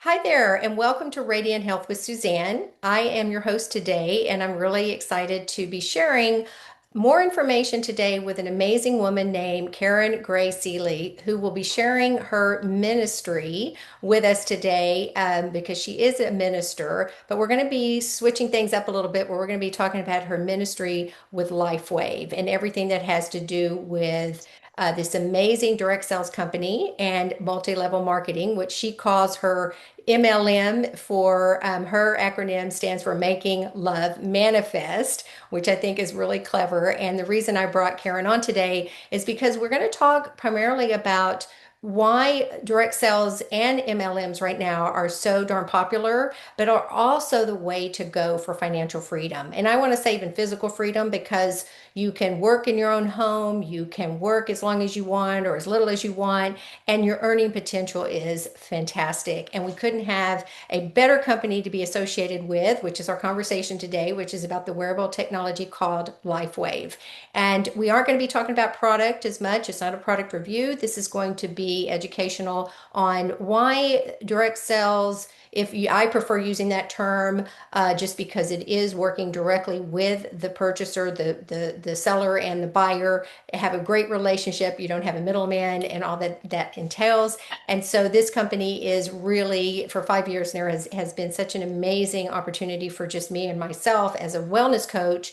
Hi there, and welcome to Radiant Health with Suzanne. I am your host today, and I'm really excited to be sharing more information today with an amazing woman named Karen Grey Seeley, who will be sharing her ministry with us today because she is a minister. But we're going to be switching things up a little bit where we're going to be talking about her ministry with Lifewave and everything that has to do with this amazing direct sales company and multi-level marketing, which she calls her MLM for her acronym stands for Making Love Manifest, which I think is really clever. And the reason I brought Karen on today is because we're going to talk primarily about why direct sales and MLMs right now are so darn popular, but are also the way to go for financial freedom. And I want to say even physical freedom because you can work in your own home, you can work as long as you want or as little as you want, and your earning potential is fantastic. And we couldn't have a better company to be associated with, which is our conversation today, which is about the wearable technology called Lifewave. And we aren't going to be talking about product as much. It's not a product review. This is going to be educational on why direct sales, I prefer using that term just because it is working directly with the purchaser, the seller and the buyer have a great relationship. You don't have a middleman and all that entails. And so this company is really, for 5 years there has been such an amazing opportunity for just me and myself as a wellness coach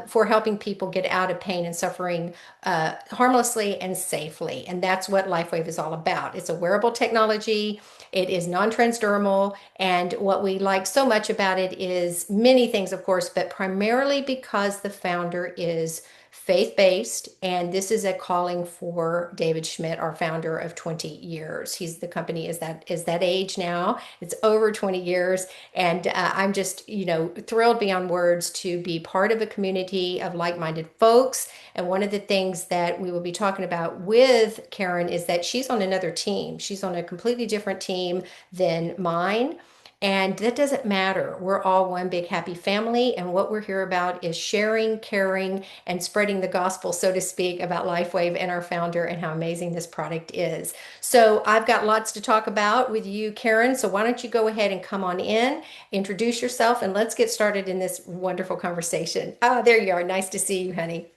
for helping people get out of pain and suffering harmlessly and safely. And that's what LifeWave is all about. It's a wearable technology. It is non-transdermal. And what we like so much about it is many things, of course, but primarily because the founder is faith-based, and this is a calling for David Schmidt, our founder of 20 years. The company is that age now. It's over 20 years, and I'm just thrilled beyond words to be part of a community of like-minded folks. And one of the things that we will be talking about with Karen is that she's on another team. She's on a completely different team than mine. And that doesn't matter. We're all one big happy family. And what we're here about is sharing, caring, and spreading the gospel, so to speak, about Lifewave and our founder and how amazing this product is. So I've got lots to talk about with you, Karen. So why don't you go ahead and come on in, introduce yourself, and let's get started in this wonderful conversation. Ah, there you are. Nice to see you, honey.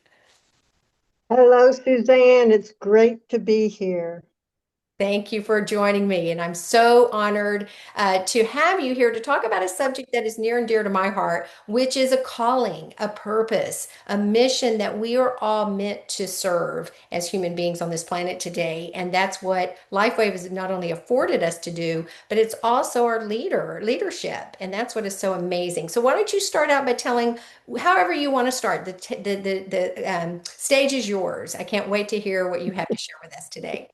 Hello, Suzanne. It's great to be here. Thank you for joining me. And I'm so honored to have you here to talk about a subject that is near and dear to my heart, which is a calling, a purpose, a mission that we are all meant to serve as human beings on this planet today. And that's what LifeWave has not only afforded us to do, but it's also our leadership. And that's what is so amazing. So why don't you start out by telling, however you want to start, the stage is yours. I can't wait to hear what you have to share with us today.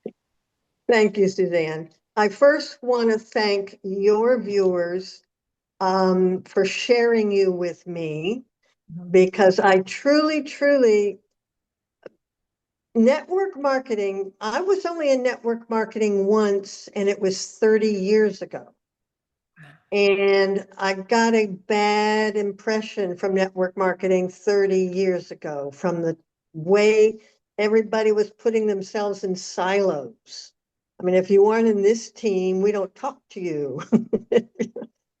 Thank you, Suzanne. I first want to thank your viewers for sharing you with me because I truly, network marketing, I was only in network marketing once and it was 30 years ago. And I got a bad impression from network marketing 30 years ago, from the way everybody was putting themselves in silos. I mean, if you aren't in this team, we don't talk to you. And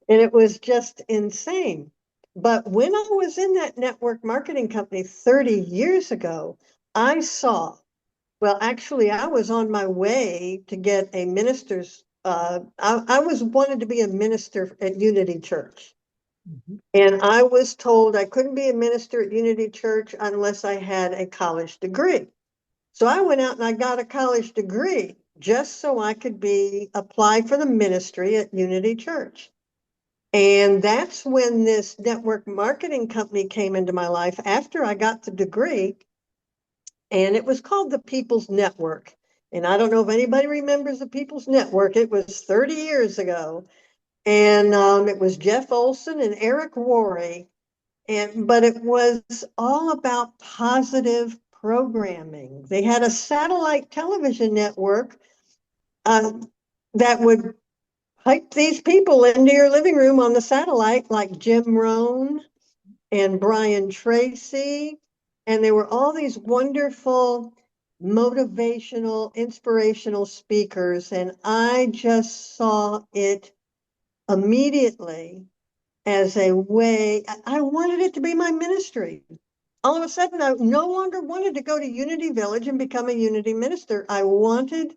it was just insane. But when I was in that network marketing company 30 years ago, I saw, well, actually, I was on my way to get a minister's. I was wanted to be a minister at Unity Church. Mhm. And I was told I couldn't be a minister at Unity Church unless I had a college degree. So I went out and I got a college degree just so I could apply for the ministry at Unity Church. And that's when this network marketing company came into my life after I got the degree, and it was called the People's Network. And I don't know if anybody remembers the People's Network. It was 30 years ago, and it was Jeff Olson and Eric Worre, but it was all about positive programming. They had a satellite television network uh, that would pipe these people into your living room on the satellite, like Jim Rohn and Brian Tracy. And there were all these wonderful motivational, inspirational speakers. And I just saw it immediately as a way. I wanted it to be my ministry. All of a sudden, I no longer wanted to go to Unity Village and become a Unity minister. I wanted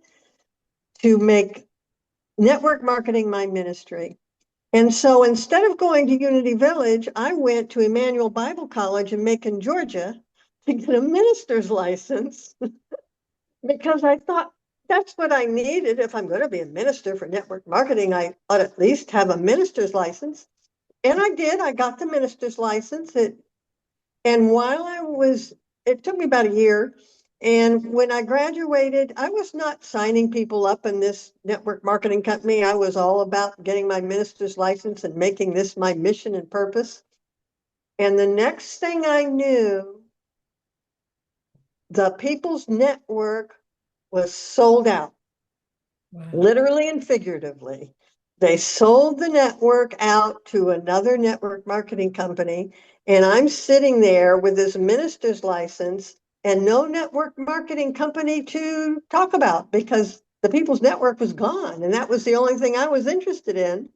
to make network marketing my ministry. And so instead of going to Unity Village, I went to Emmanuel Bible College in Macon, Georgia to get a minister's license because I thought that's what I needed. If I'm going to be a minister for network marketing, I ought at least have a minister's license. And I did. I got the minister's license. And while it took me about a year. And when I graduated, I was not signing people up in this network marketing company. I was all about getting my minister's license and making this my mission and purpose. And the next thing I knew, the People's Network was sold out, Wow. literally and figuratively. They sold the network out to another network marketing company. And I'm sitting there with this minister's license and no network marketing company to talk about because the People's Network was gone. And that was the only thing I was interested in.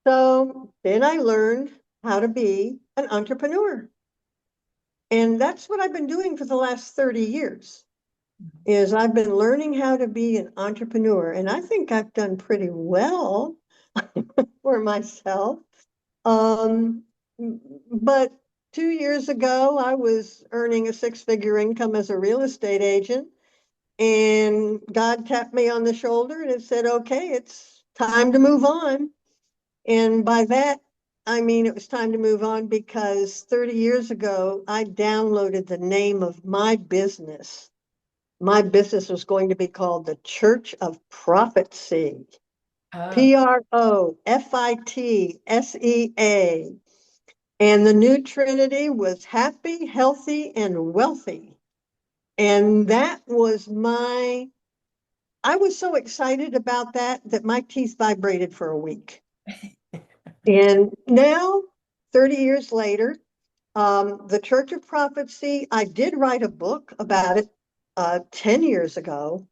So then I learned how to be an entrepreneur. And that's what I've been doing for the last 30 years is I've been learning how to be an entrepreneur. And I think I've done pretty well for myself. Um, but 2 years ago, I was earning a six-figure income as a real estate agent, and God tapped me on the shoulder and it said, okay, it's time to move on. And by that, I mean, it was time to move on because 30 years ago, I downloaded the name of my business. My business was going to be called the Church of Prophecy. Oh, Profitsea. And the new Trinity was happy, healthy, and wealthy. And that was I was so excited about that my teeth vibrated for a week. And now, 30 years later, the Church of Prophecy, I did write a book about it 10 years ago.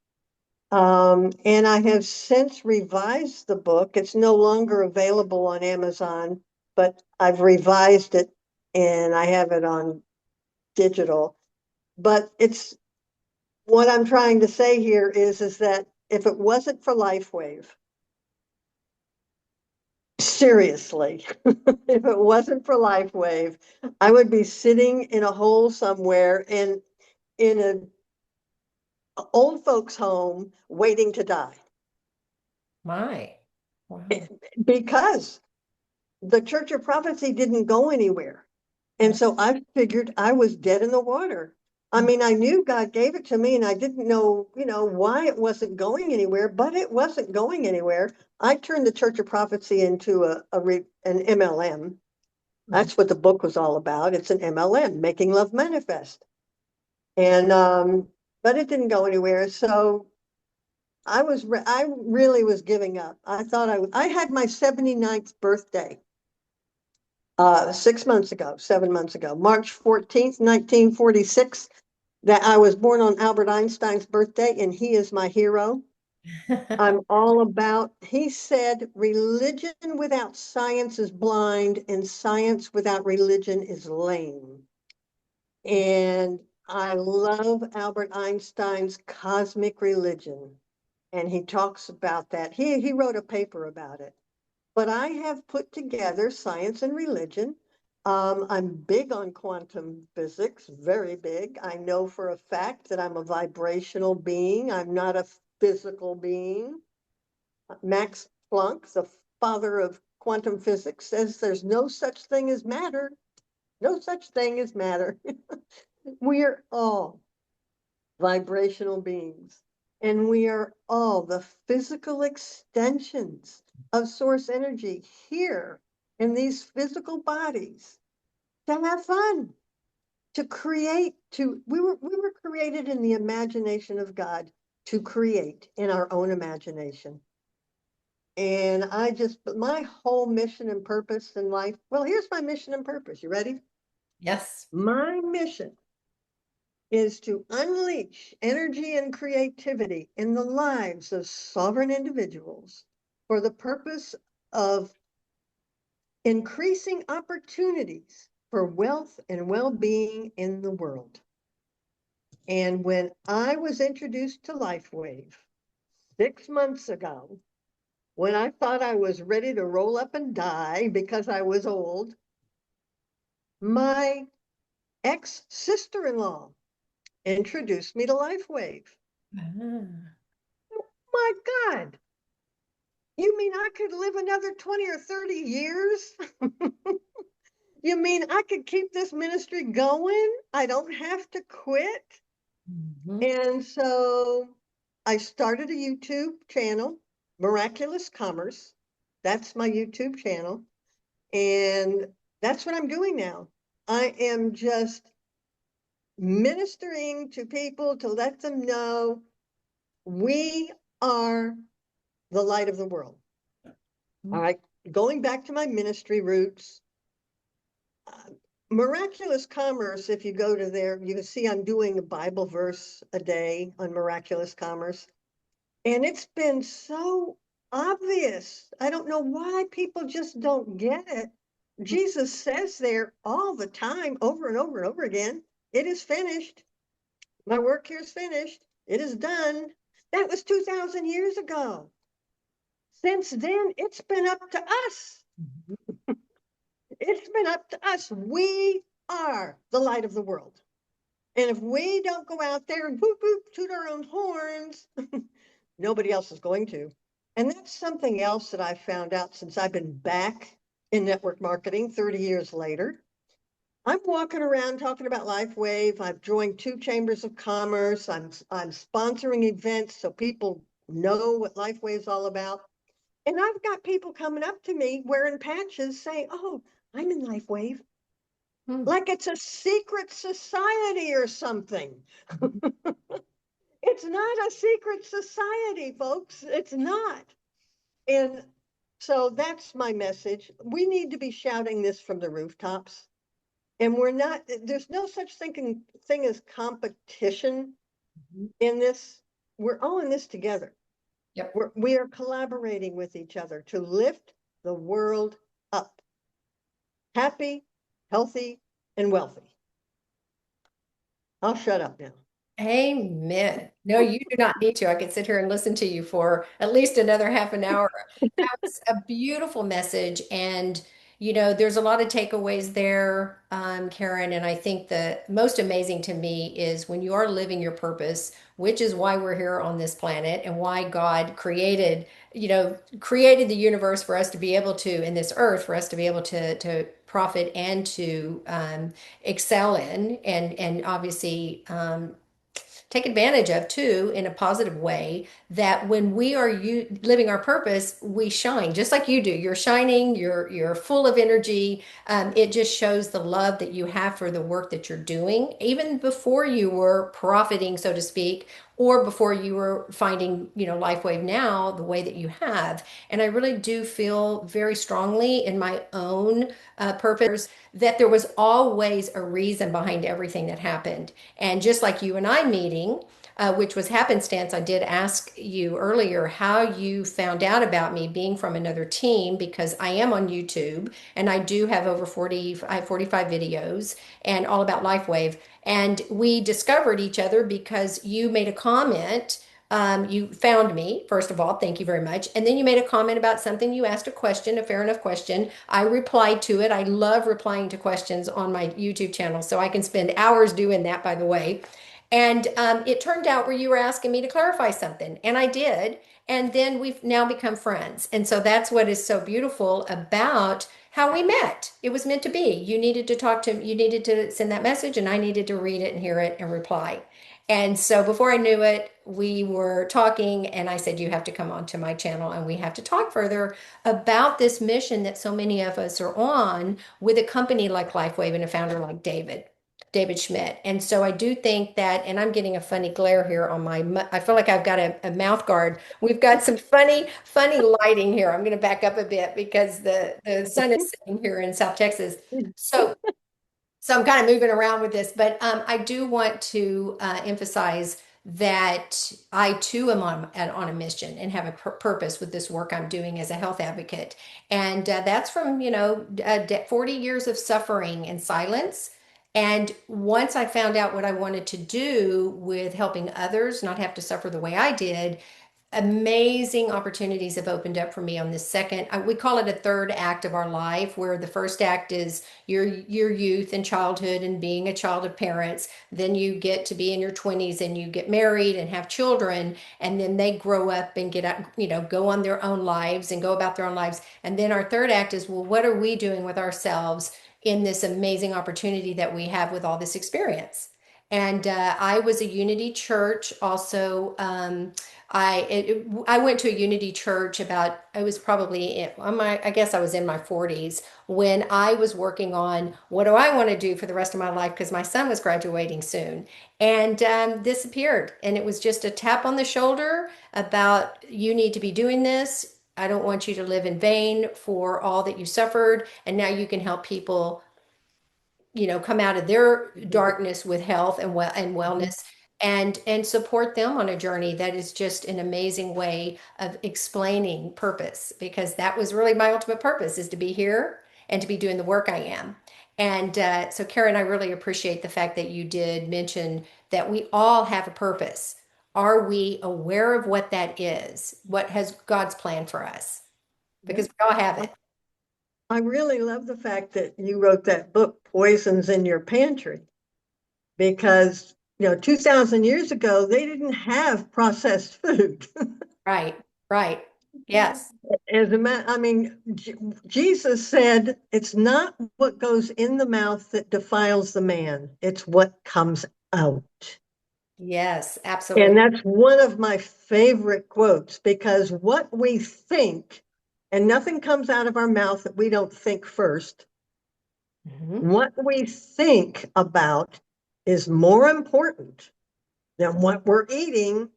And I have since revised the book. It's no longer available on Amazon, but I've revised it and I have it on digital. But it's what I'm trying to say here is that if it wasn't for Lifewave, seriously, if it wasn't for Lifewave, I would be sitting in a hole somewhere in an old folks' home waiting to die. my. Wow. Because the Church of Prophecy didn't go anywhere. And so I figured I was dead in the water. I mean, I knew God gave it to me and I didn't know, why it wasn't going anywhere, but it wasn't going anywhere. I turned the Church of Prophecy into an MLM. That's what the book was all about. It's an MLM, Making Love Manifest. And, but it didn't go anywhere. So I really was giving up. I had my 79th birthday 6 months ago, 7 months ago, March 14th, 1946, that I was born on Albert Einstein's birthday, and he is my hero. I'm all about, he said, religion without science is blind, and science without religion is lame. And I love Albert Einstein's cosmic religion. And he talks about that. He wrote a paper about it. But I have put together science and religion. I'm big on quantum physics, very big. I know for a fact that I'm a vibrational being. I'm not a physical being. Max Planck, the father of quantum physics, says there's no such thing as matter. No such thing as matter. We're all vibrational beings. And we are all the physical extensions of source energy here in these physical bodies to have fun, to create, we were created in the imagination of God to create in our own imagination. And my whole mission and purpose in life, well, here's my mission and purpose. You ready? Yes. My mission is to unleash energy and creativity in the lives of sovereign individuals for the purpose of increasing opportunities for wealth and well-being in the world. And when I was introduced to Lifewave 6 months ago, when I thought I was ready to roll up and die because I was old, my ex-sister-in-law introduced me to Lifewave. Ah. My God, you mean I could live another 20 or 30 years? You mean I could keep this ministry going? I don't have to quit? Mhm. And so I started a YouTube channel, Miraculous Commerce. That's my YouTube channel. And that's what I'm doing now. I am just ministering to people to let them know we are the light of the world. All right. Going back to my ministry roots, uh, Miraculous Commerce, if you go to there, you can see I'm doing a Bible verse a day on Miraculous Commerce. And it's been so obvious. I don't know why people just don't get it. Jesus says there all the time, over and over and over again, it is finished. My work here is finished. It is done. That was 2,000 years ago. Since then, it's been up to us. It's been up to us. We are the light of the world. And if we don't go out there and boop, boop, toot our own horns, nobody else is going to. And that's something else that I found out since I've been back in network marketing 30 years later. I'm walking around talking about Lifewave. I've joined 2 chambers of commerce. I'm sponsoring events so people know what Lifewave is all about. And I've got people coming up to me wearing patches saying, "Oh, I'm in Lifewave." Hmm. Like it's a secret society or something. It's not a secret society, folks. It's not. And so that's my message. We need to be shouting this from the rooftops. And we're not, there's no such thing as competition in this. We're all in this together. Yep. We are collaborating with each other to lift the world up. Happy, healthy, and wealthy. I'll shut up now. Amen. No, you do not need to. I could sit here and listen to you for at least another half an hour. That was a beautiful message. And, there's a lot of takeaways there, Karen. And I think the most amazing to me is when you are living your purpose, which is why we're here on this planet and why God created the universe for us to be able to, in this earth, for us to be able to profit and to excel in, and obviously take advantage of too in a positive way, that when we are living our purpose, we shine just like you do. You're shining, you're full of energy. It just shows the love that you have for the work that you're doing even before you were profiting, so to speak, or before you were finding, Lifewave now the way that you have. And I really do feel very strongly in my own purpose that there was always a reason behind everything that happened. And just like you and I meeting, which was happenstance, I did ask you earlier how you found out about me being from another team, because I am on YouTube and I do have over 40, I have 45 videos and all about Lifewave. And we discovered each other because you made a comment. You found me, first of all, thank you very much. And then you made a comment about something. You asked a question, a fair enough question. I replied to it. I love replying to questions on my YouTube channel, so I can spend hours doing that, by the way. And it turned out where you were asking me to clarify something, and I did. And then we've now become friends. And so that's what is so beautiful about how we met. It was meant to be. You needed to send that message, and I needed to read it and hear it and reply. And so before I knew it, we were talking, and I said, "You have to come onto my channel and we have to talk further about this mission that so many of us are on with a company like Lifewave and a founder like David Schmidt." And so I do think that, and I'm getting a funny glare here on I feel like I've got a mouth guard. We've got some funny lighting here. I'm going to back up a bit because the sun is setting here in South Texas. So I'm kind of moving around with this, but I do want to emphasize that I too am on a mission and have a purpose with this work I'm doing as a health advocate. And that's from, 40 years of suffering and silence. And once I found out what I wanted to do with helping others not have to suffer the way I did, amazing opportunities have opened up for me on this second. We call it a third act of our life, where the first act is your youth and childhood and being a child of parents. Then you get to be in your 20s and you get married and have children, and then they grow up and get up, go on their own lives and go about their own lives. And then our third act is, well, what are we doing with ourselves in this amazing opportunity that we have with all this experience? And I was a Unity Church also. I went to a Unity Church about, I was probably I guess I was in my 40s when I was working on what do I want to do for the rest of my life, because my son was graduating soon. And this appeared, and it was just a tap on the shoulder about, you need to be doing this. I don't want you to live in vain for all that you suffered, and now you can help people, come out of their darkness with health and Mhm. wellness, and support them on a journey that is just an amazing way of explaining purpose, because that was really my ultimate purpose, is to be here and to be doing the work I am. And so, Karen, I really appreciate the fact that you did mention that we all have a purpose. Are we aware of what that is? What has God's plan for us? Yeah. Because we all have it. I really love the fact that you wrote that book, Poisons in Your Pantry, because 2000 years ago they didn't have processed food. Right, right. Yes. I mean, Jesus said it's not what goes in the mouth that defiles the man, it's what comes out. Yes, And absolutely. that's one of my favorite quotes, because what we think, and nothing comes out of our mouth that we don't think first. Mhm. What we think about is more important than what we're eating.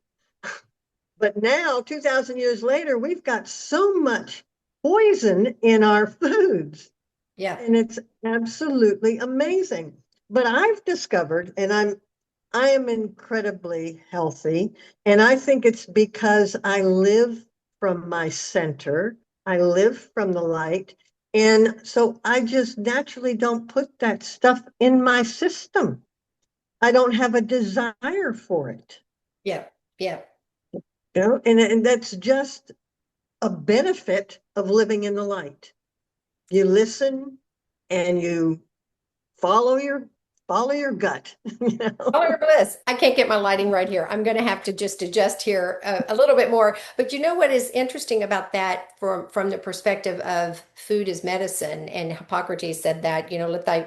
But now, 2000 years later, we've got so much poison in our foods, Yeah. and it's absolutely amazing. But I've discovered, and I am incredibly healthy, and I think it's because I live from my center. I live from the light. And so I just naturally don't put that stuff in my system. I don't have a desire for it. Yeah. Yeah. And that's just a benefit of living in the light. You listen and you follow your follow your gut. Color bliss. I can't get my lighting right here. I'm going to have to just adjust here a little bit more. But you know what is interesting about that, from the perspective of food as medicine, and Hippocrates said that,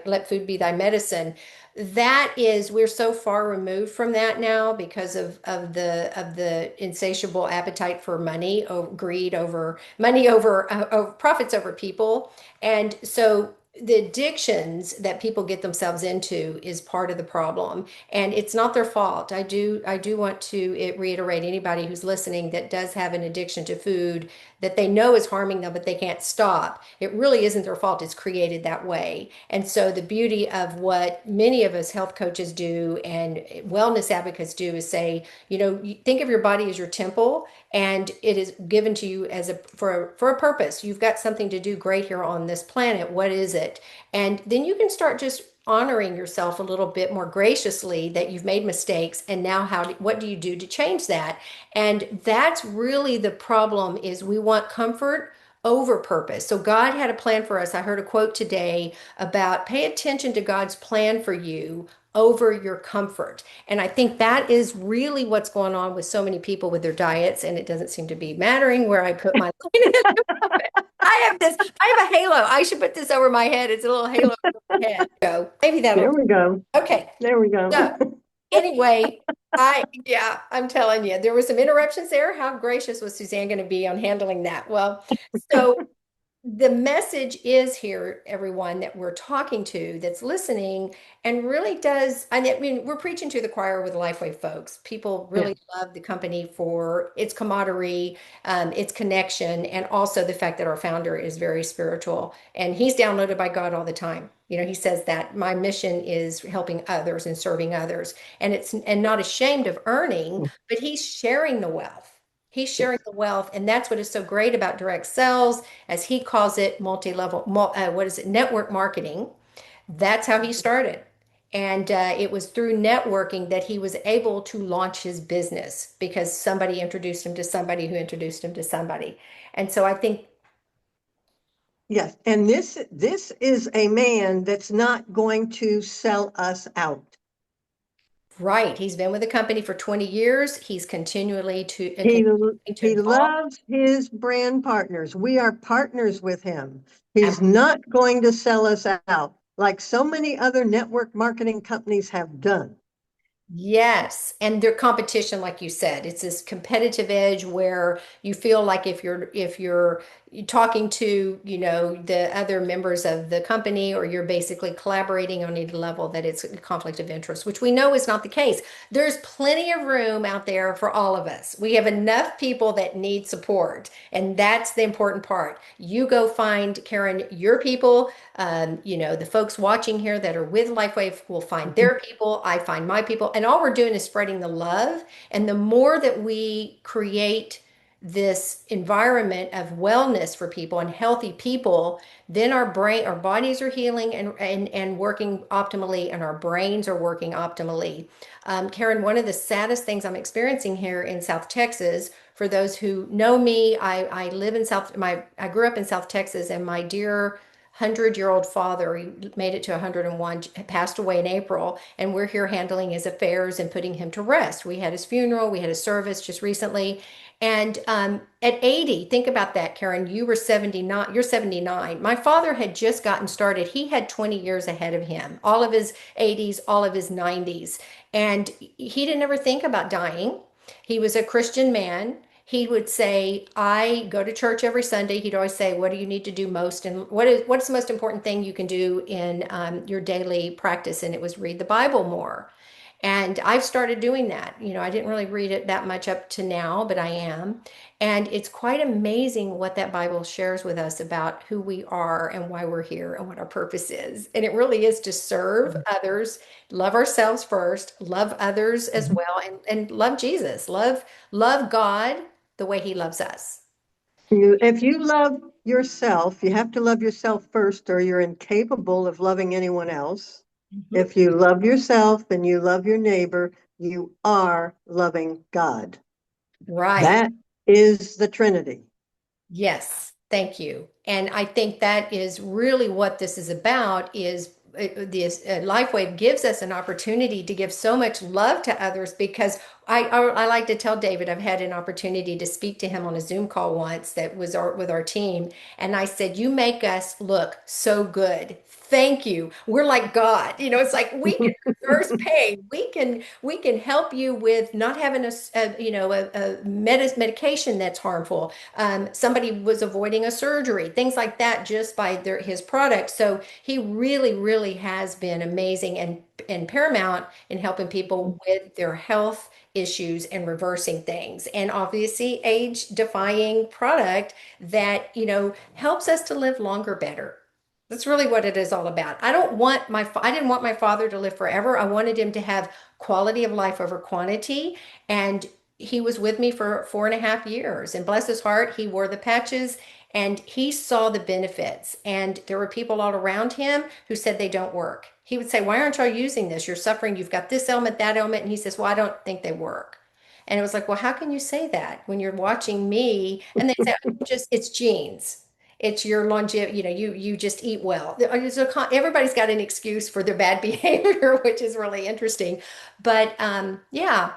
let food be thy medicine. That is, we're so far removed from that now because of the insatiable appetite for money, greed over money, over profits over people. And so the addictions that people get themselves into is part of the problem, and it's not their fault. I do want to reiterate, anybody who's listening that does have an addiction to food that they know is harming them but they can't stop, it really isn't their fault. It's created that way. And so the beauty of what many of us health coaches do and wellness advocates do is say, you think of your body as your temple, and it is given to you as for a purpose. You've got something to do great here on this planet. What is it? And then you can start just honoring yourself a little bit more graciously that you've made mistakes, and now what do you do to change that? And that's really the problem, is we want comfort over purpose. So God had a plan for us. I heard a quote today about, pay attention to God's plan for you over your comfort. And I think that is really what's going on with so many people with their diets, and it doesn't seem to be mattering where I put my I have a halo. I should put this over my head. It's a little halo over my head. So maybe that'll There do. we go. Okay. There we go. So anyway, yeah, I'm telling you, there were some interruptions there. How gracious was Suzanne going to be on handling that? Well, so the message is here, everyone that we're talking to that's listening and really does. I mean, we're preaching to the choir with Lifeway folks. People Yeah. really love the company for its camaraderie, its connection, and also the fact that our founder is very spiritual and he's downloaded by God all the time. You know, he says that my mission is helping others and serving others, and it's and not ashamed of earning, but he's sharing the wealth. He's sharing Yes. the wealth, and that's what is so great about direct sales, as he calls it, what is it, network marketing. That's how he started. And it was through networking that he was able to launch his business because somebody introduced him to somebody who introduced him to somebody. And so I think, Yes. And this is a man that's not going to sell us out. right, he's been with the company for 20 years. He's He continuing to he evolve. loves his brand partners. We are partners with him. He's not going to sell us out like so many other network marketing companies have done. Yes, and their competition, like you said, it's this competitive edge where you feel like if you're talking to, you know, the other members of the company, or you're basically collaborating on a level, that it's a conflict of interest, which we know is not the case. There's plenty of room out there for all of us. We have enough people that need support, and that's the important part. You go find, Karen, your people. You know, the folks watching here that are with Lifewave will find their people. I find my people. And all we're doing is spreading the love. And the more that we create this environment of wellness for people and healthy people, then our bodies are healing and working optimally, and our brains are working optimally. Karen, one of the saddest things I'm experiencing here in South Texas, for those who know me, I live in I grew up in South Texas, and my dear 100-year-old father, he made it to 101, passed away in April, and we're here handling his affairs and putting him to rest. We had his funeral, we had a service just recently. And at 80, think about that, Karen. You were 79, you're 79. My father had just gotten started. He had 20 years ahead of him, all of his 80s, all of his 90s. And he didn't ever think about dying. He was a Christian man. He would say, I go to church every Sunday. He'd always say, what do you need to do most? And what's the most important thing you can do in your daily practice? And it was read the Bible more. And I've started doing that. You know, I didn't really read it that much up to now, but I am. And it's quite amazing what that Bible shares with us about who we are and why we're here and what our purpose is. And it really is to serve others, love ourselves first, love others as well, and love Jesus, love God the way he loves us. If you love yourself, you have to love yourself first, or you're incapable of loving anyone else. Mhm. If you love yourself and you love your neighbor, you are loving God. Right. That is the Trinity. Yes, thank you. And I think that is really what this is about, is this LifeWave gives us an opportunity to give so much love to others, because I like to tell David, I've had an opportunity to speak to him on a Zoom call once that was with our team, and I said, you make us look so good. Thank you. We're like God. You know, it's like we can reverse pain. We can help you with not having a medication that's harmful. Somebody was avoiding a surgery, things like that, just by his product. So he really, really has been amazing and paramount in helping people with their health issues and reversing things. And obviously, age defying product that, you know, helps us to live longer better. That's really what it is all about. I didn't want my father to live forever. I wanted him to have quality of life over quantity. And he was with me for 4.5 years. And bless his heart, he wore the patches and he saw the benefits. And there were people all around him who said they don't work. He would say, why aren't y'all using this? You're suffering. You've got this ailment, that ailment. And he says, well, I don't think they work. And it was like, well, how can you say that when you're watching me? And they say, it's genes. It's your longevity, you know, you just eat well. Everybody's got an excuse for their bad behavior, which is really interesting. But yeah,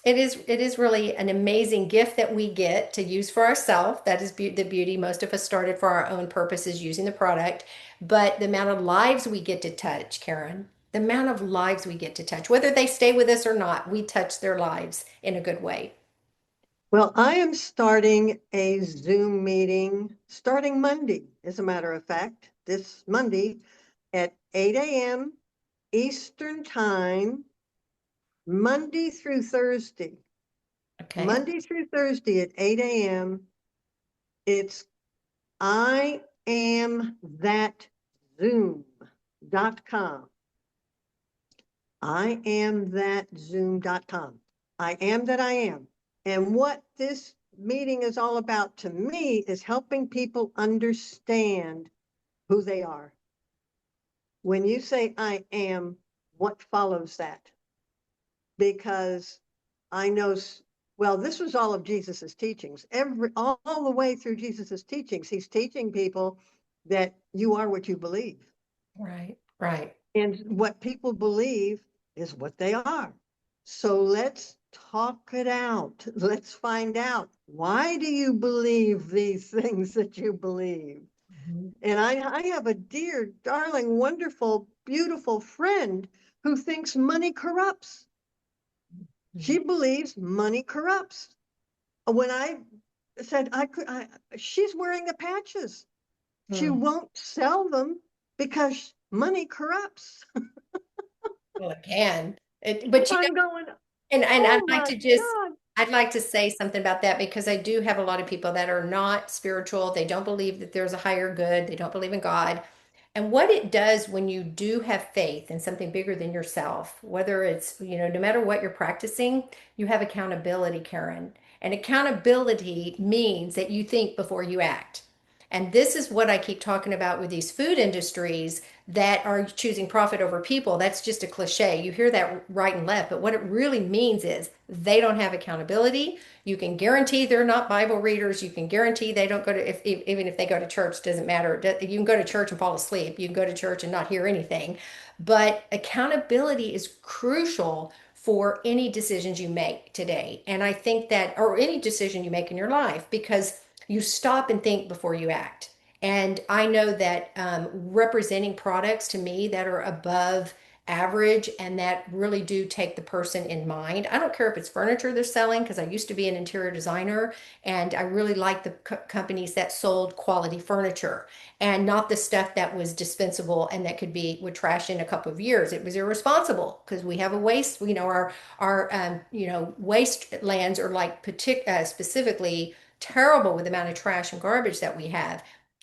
it is really an amazing gift that we get to use for ourselves. That is the beauty. Most of us started for our own purposes using the product, but the amount of lives we get to touch, Karen, the amount of lives we get to touch, whether they stay with us or not, we touch their lives in a good way. Well, I am starting a Zoom meeting starting Monday, as a matter of fact, this Monday at 8 a.m. Eastern Time, Monday through Thursday. Okay. Monday through Thursday at 8 a.m. It's I am that Zoom.com. I am that Zoom.com. I am that I am. And what this meeting is all about to me is helping people understand who they are. When you say I am, what follows that? Because I know, well, this was all of Jesus's teachings. All the way through Jesus's teachings, he's teaching people that you are what you believe. Right. Right. And what people believe is what they are. So let's talk it out. Let's find out, why do you believe these things that you believe? Mhm. And I have a dear, darling, wonderful, beautiful friend who thinks money corrupts. She Mhm. believes money corrupts. When I said she's wearing the patches. She Mm. won't sell them because money corrupts. Well, it can. But I'm going, and oh my God. I'd like to say something about that because I do have a lot of people that are not spiritual. They don't believe that there's a higher good. They don't believe in God. And what it does when you do have faith in something bigger than yourself, whether it's, no matter what you're practicing, you have accountability, Karen. And accountability means that you think before you act. And this is what I keep talking about with these food industries that are choosing profit over people. That's just a cliche. You hear that right and left, but what it really means is they don't have accountability. You can guarantee they're not Bible readers. You can guarantee they don't go to, even if they go to church, doesn't matter. You can go to church and fall asleep. You can go to church and not hear anything. But accountability is crucial for any decisions you make today. And I think that, or any decision you make in your life, because you stop and think before you act. And I know that representing products to me that are above average and that really do take the person in mind. I don't care if it's furniture they're selling, because I used to be an interior designer and I really liked the companies that sold quality furniture and not the stuff that was dispensable and that would trash in a couple of years. It was irresponsible because we have a waste, our wastelands are like specifically terrible with the amount of trash and garbage that we have.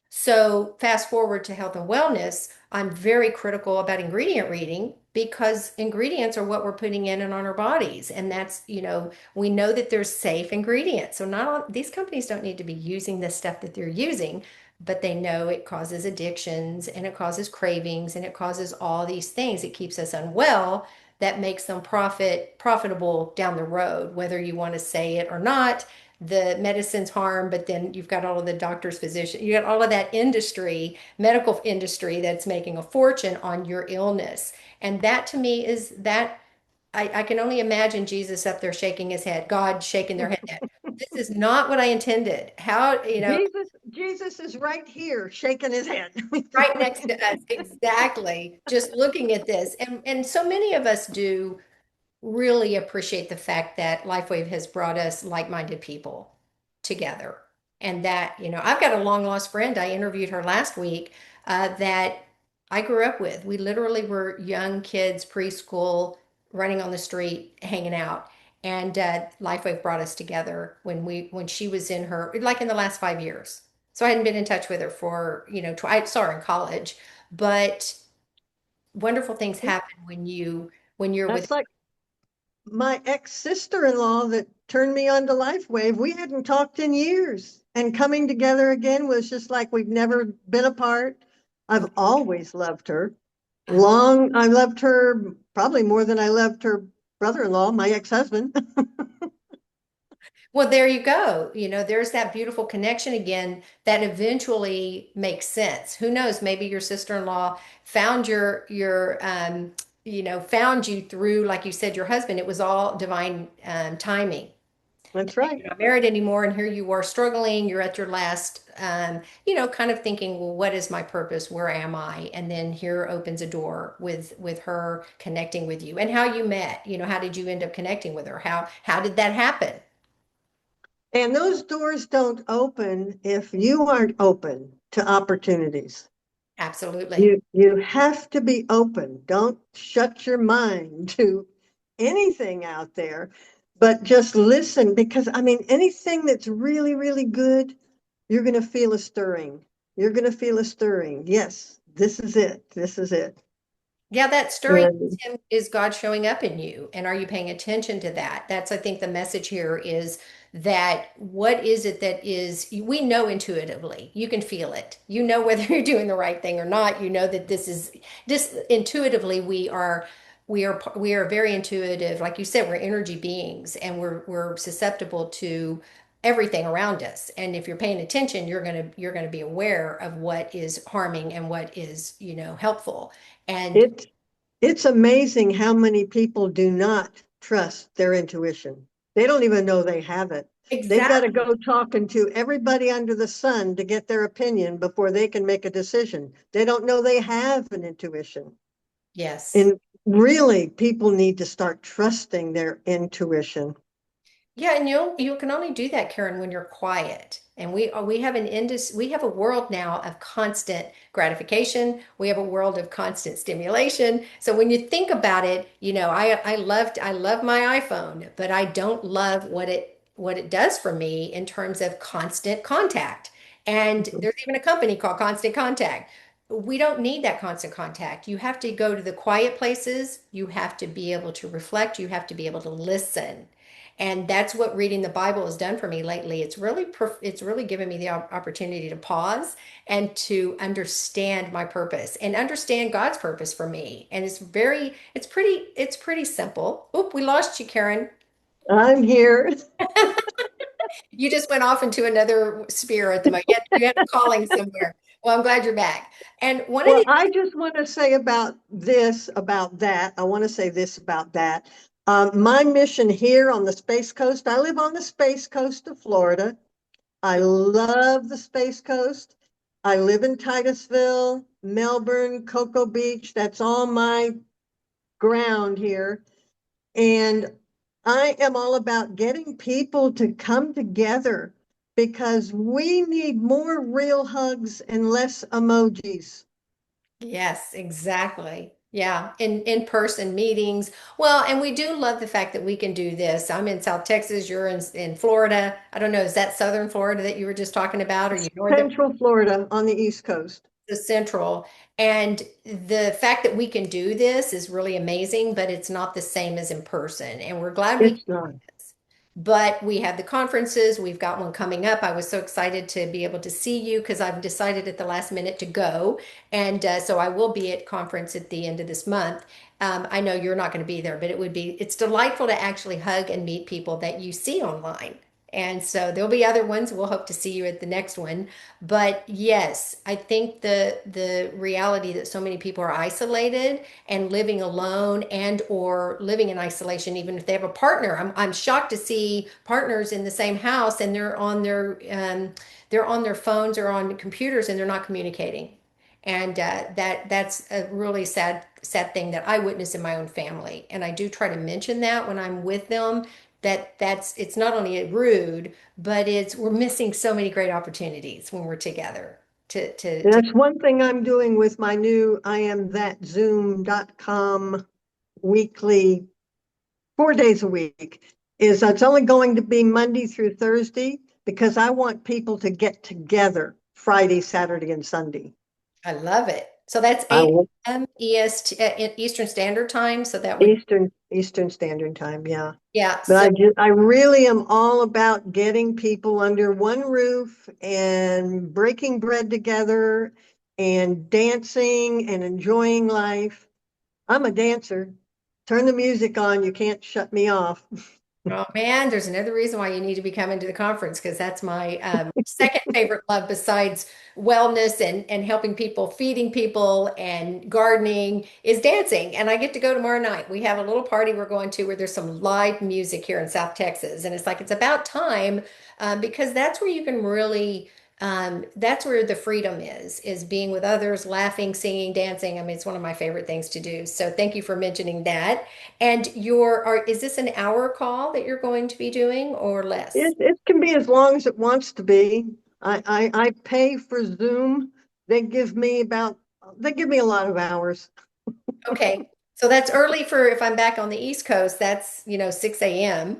So, fast forward to health and wellness, I'm very critical about ingredient reading because ingredients are what we're putting in and on our bodies. And that's, we know that there's safe ingredients. So, not all these companies don't need to be using the stuff that they're using, but they know it causes addictions and it causes cravings and it causes all these things. It keeps us unwell. That makes them profitable down the road, whether you want to say it or not. The medicine's harm, but then you've got all of the doctors, physicians, you got all of that industry, medical industry that's making a fortune on your illness. And that to me is that I can only imagine Jesus up there shaking his head, God shaking their head that this is not what I intended. How, Jesus is right here shaking his head. right next to us, exactly, just looking at this. And so many of us do really appreciate the fact that Lifewave has brought us like-minded people together. And that, I've got a long lost friend. I interviewed her last week that I grew up with. We literally were young kids, preschool, running on the street, hanging out. And Lifewave brought us together when she was in her, like in the last 5 years. So I hadn't been in touch with her for, I saw her in college, but wonderful things happen when you're with. That's like my ex-sister-in-law that turned me on to Lifewave. We hadn't talked in years, and coming together again was just like we've never been apart. I've always loved her. I loved her probably more than I loved her brother-in-law, my ex-husband. Well, there you go. There's that beautiful connection again that eventually makes sense. Who knows? Maybe your sister-in-law found found you through, like you said, your husband. It was all divine timing. That's right. You're not married anymore, and here you are struggling. You're at your last, kind of thinking, well, what is my purpose? Where am I? And then here opens a door with her connecting with you, and how you met. How did you end up connecting with her? How did that happen? And those doors don't open if you aren't open to opportunities. Absolutely. You have to be open. Don't shut your mind to anything out there, but just listen because I mean anything that's really, really good, you're going to feel a stirring. You're going to feel a stirring. Yes, this is it. This is it. Yeah, that stirring And is God showing up in you. And are you paying attention to that? That's, I think, the message here is that what is it that is, we know intuitively, you can feel it. You know whether you're doing the right thing or not. You know that this is just intuitively, we are very intuitive. Like you said, we're energy beings and we're susceptible to everything around us. And if you're paying attention, you're gonna be aware of what is harming and what is, helpful. And it it's amazing how many people do not trust their intuition. They don't even know they have it. They've got to exactly. go talking to everybody under the sun to get their opinion before they can make a decision. They don't know they have an intuition. Yes. And really, people need to start trusting their intuition. Yeah, and you can only do that, Karen, when you're quiet. And we have a world now of constant gratification. We have a world of constant stimulation. So when you think about it, I love my iPhone, but I don't love what it does for me in terms of constant contact. And Mhm. there's even a company called Constant Contact. We don't need that constant contact. You have to go to the quiet places. You have to be able to reflect. You have to be able to listen. And that's what reading the Bible has done for me lately. It's really given me the opportunity to pause and to understand my purpose and understand God's purpose for me. And it's pretty simple. Oop, we lost you, Karen. I'm here. You just went off into another sphere at the moment. You had a calling somewhere. Well, I'm glad you're back. And one of Well, the I just want to say about this, about that. I want to say this about that. My mission here on the Space Coast, I live on the Space Coast of Florida. I love the Space Coast. I live in Titusville, Melbourne, Cocoa Beach. That's all my ground here. And I am all about getting people to come together because we need more real hugs and less emojis. Yes, exactly. Yeah, in-person meetings. Well, and we do love the fact that we can do this. I'm in South Texas, you're in Florida. I don't know, is that Southern Florida that you were just talking about, or you northern, Central Florida on the East Coast. the central? And the fact that we can do this is really amazing, but it's not the same as in person. And we're glad we. It's not. But we have the conferences. We've got one coming up. I was so excited to be able to see you because I've decided at the last minute to go. And so I will be at conference at the end of this month. I know you're not going to be there, but it's delightful to actually hug and meet people that you see online. And so there'll be other ones. We'll hope to see you at the next one. But yes, I think the reality that so many people are isolated and living alone and or living in isolation, even if they have a partner. I'm shocked to see partners in the same house and they're on their phones or on computers and they're not communicating. And that's a really sad thing that I witness in my own family. And I do try to mention that when I'm with them, that's it's not only rude, but we're missing so many great opportunities when we're together to That's one thing I'm doing with my new I am that zoom.com weekly, 4 days a week, is it's only going to be Monday through Thursday because I want people to get together Friday, Saturday, and Sunday. I love it. So that's I 8 p.m. EST, Eastern Standard Time. So that would, Eastern Standard Time, yeah. yeah. But So I really am all about getting people under one roof and breaking bread together and dancing and enjoying life. I'm a dancer. Turn the music on, you can't shut me off. oh man, there's another reason why you need to be coming to the conference because that's my second favorite love besides wellness and helping people, feeding people, and gardening is dancing. And I get to go tomorrow night. We have a little party we're going to where there's some live music here in South Texas, and it's like it's about time because that's where you can really That's where the freedom is being with others, laughing, singing, dancing. I mean, it's one of my favorite things to do. So thank you for mentioning that. And is this an hour call that you're going to be doing or less? It can be as long as it wants to be. I pay for Zoom. They give me about, they give me a lot of hours. Okay. So that's early for if I'm back on the East Coast, that's, 6 a.m.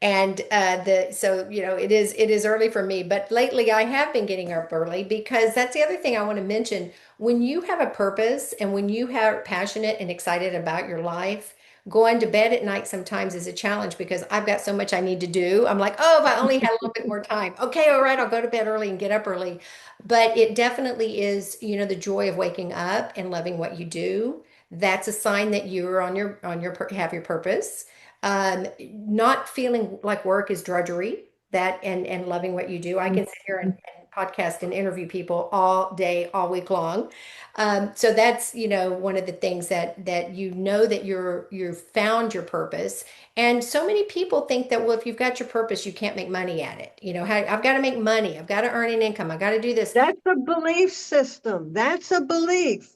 And it is early for me, but lately I have been getting up early because that's the other thing I want to mention. When you have a purpose and when you are passionate and excited about your life, going to bed at night sometimes is a challenge because I've got so much I need to do. I'm like, oh, if I only had a little bit more time. Okay, all right, I'll go to bed early and get up early. But it definitely is, the joy of waking up and loving what you do. That's a sign that you're have your purpose. Not feeling like work is drudgery, that and loving what you do. I can sit here and podcast and interview people all day, all week long. So that's, one of the things that that you've found your purpose. And so many people think that, well, if you've got your purpose, you can't make money at it. I've got to make money, I've got to earn an income, I've got to do this. That's a belief system. That's a belief.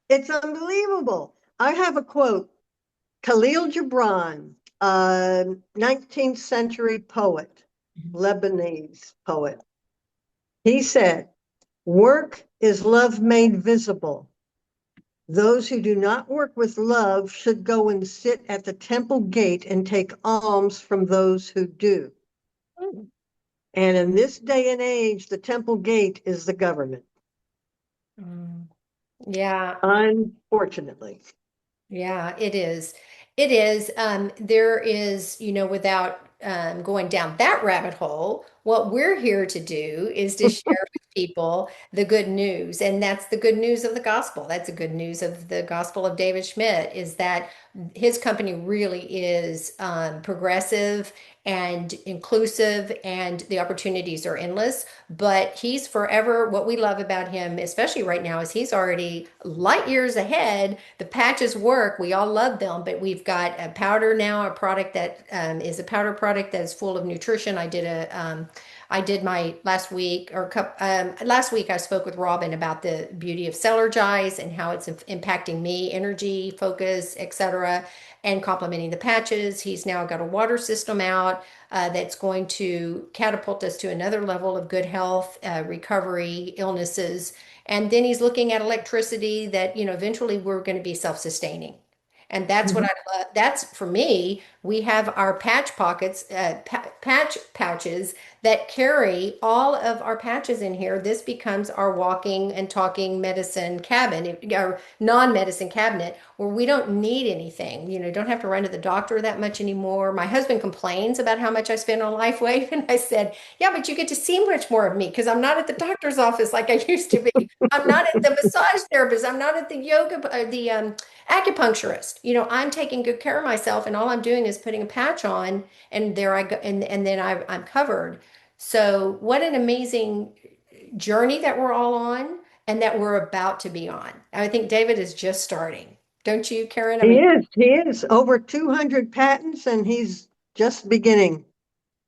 It's unbelievable. I have a quote. Khalil Gibran, 19th century poet, Lebanese poet. He said, work is love made visible. Those who do not work with love should go and sit at the temple gate and take alms from those who do. And in this day and age, the temple gate is the government, Mm. Yeah. unfortunately. Yeah, it is. It is. There is, without going down that rabbit hole, what we're here to do is to share with people the good news. And that's the good news of the gospel. That's the good news of the gospel of David Schmidt is that his company really is progressive and inclusive, and the opportunities are endless. But he's forever, what we love about him, especially right now, is he's already light years ahead. The patches work. We all love them, but we've got a powder now, a product that is a powder product that is full of nutrition. I did my last week I spoke with Robin about the beauty of Celergize and how it's impacting me, energy, focus, etc., and complementing the patches. He's now got a water system out that's going to catapult us to another level of good health, recovery, illnesses. And then he's looking at electricity that, eventually we're going to be self-sustaining. And that's what Mhm. I love. That's for me. We have our patch pockets, patch pouches that carry all of our patches in here. This becomes our walking and talking medicine cabinet, our non-medicine cabinet, where we don't need anything. Don't have to run to the doctor that much anymore. My husband complains about how much I spend on Lifewave, and I said, "Yeah, but you get to see much more of me because I'm not at the doctor's office like I used to be. I'm not at the massage therapist. I'm not at the yoga, the acupuncturist. I'm taking good care of myself, and all I'm doing is putting a patch on, and there I go, and then I'm covered." So, what an amazing journey that we're all on and that we're about to be on. I think David is just starting. Don't you, Karen? I mean, He is over 200 patents and he's just beginning.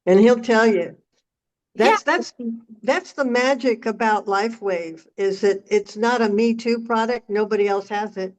And he'll tell you. yeah. That's the magic about LifeWave is that it's not a Me Too product. Nobody else has it.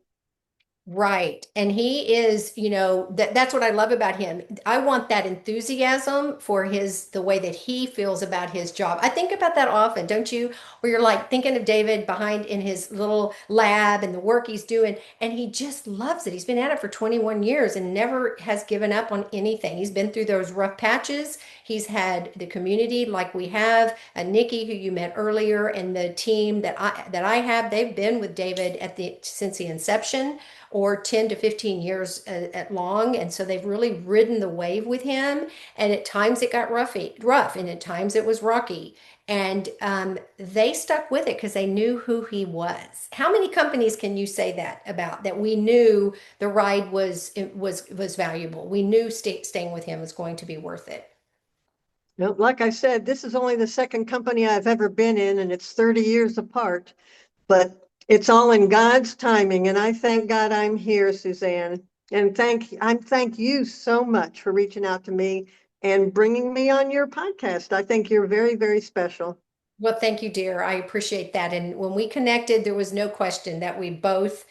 Right. And he is, that's what I love about him. I want that enthusiasm for the way that he feels about his job. I think about that often, don't you? Where you're like thinking of David behind in his little lab and the work he's doing, and he just loves it. He's been at it for 21 years and never has given up on anything. He's been through those rough patches. He's had the community like we have, Nikki, who you met earlier, and the team that I have. They've been with David since the inception, or 10 to 15 years at long. And so they've really ridden the wave with him. And at times it got rough, and at times it was rocky. And they stuck with it because they knew who he was. How many companies can you say that about? That we knew the ride was valuable. We knew staying with him was going to be worth it. No, like I said, this is only the second company I've ever been in, and it's 30 years apart, but it's all in God's timing. And I thank God I'm here, Suzanne. And thank you so much for reaching out to me and bringing me on your podcast. I think you're very, very special. Well, thank you, dear. I appreciate that. And when we connected, there was no question that we both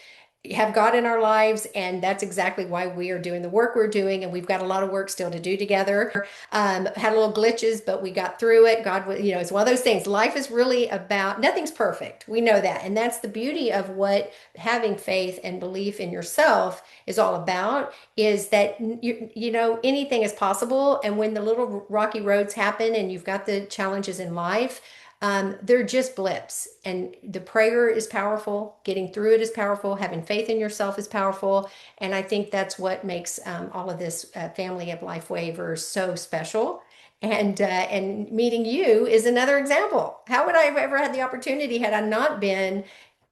have God in our lives, and that's exactly why we are doing the work we're doing. And we've got a lot of work still to do together. Had a little glitches, but we got through it. God, it's one of those things. Life is really about nothing's perfect. We know that, and that's the beauty of what having faith and belief in yourself is all about. Is that anything is possible, and when the little rocky roads happen, and you've got the challenges in life. They're just blips, and the prayer is powerful. Getting through it is powerful. Having faith in yourself is powerful, and I think that's what makes all of this family of life waivers so special. And meeting you is another example. How would I have ever had the opportunity had I not been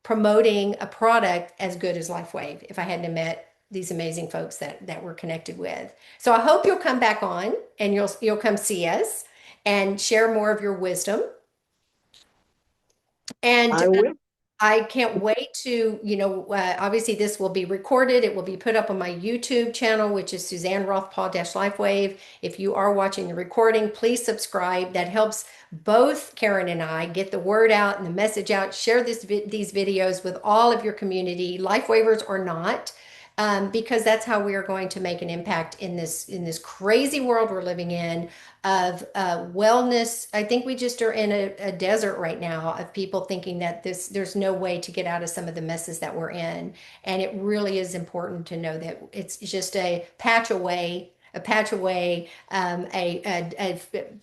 promoting a product as good as LifeWave if I hadn't have met these amazing folks that we're connected with? So I hope you'll come back on and you'll come see us and share more of your wisdom. And I will. I can't wait to, obviously this will be recorded. It will be put up on my YouTube channel, which is Suzanne Roth-Paul Lifewave. If you are watching the recording, please subscribe. That helps both Karen and I get the word out and the message out. Share these videos with all of your community, Lifewavers or not, because that's how we are going to make an impact in this crazy world we're living in of wellness. I think we just are in a desert right now of people thinking that there's no way to get out of some of the messes that we're in. And it really is important to know that it's just a patch away, a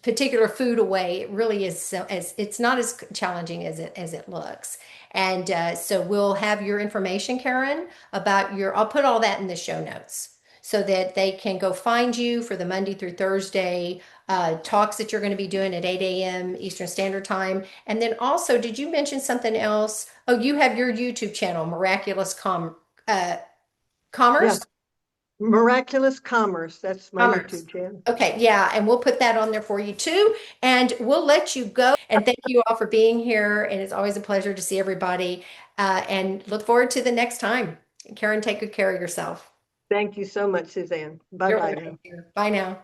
particular food away. It really is it's not as challenging as it looks. And so we'll have your information, Karen, I'll put all that in the show notes so that they can go find you for the Monday through Thursday talks that you're going to be doing at 8 a.m. Eastern Standard Time. And then also, did you mention something else? Oh, you have your YouTube channel, uh, Yeah. Commerce? Miraculous Commerce. That's my Commerce. YouTube channel. Okay, yeah, and we'll put that on there for you too. And we'll let you go. And thank you all for being here. And it's always a pleasure to see everybody. And look forward to the next time. Karen, take good care of yourself. Thank you so much, Suzanne. Bye You're bye welcome. now. Bye now.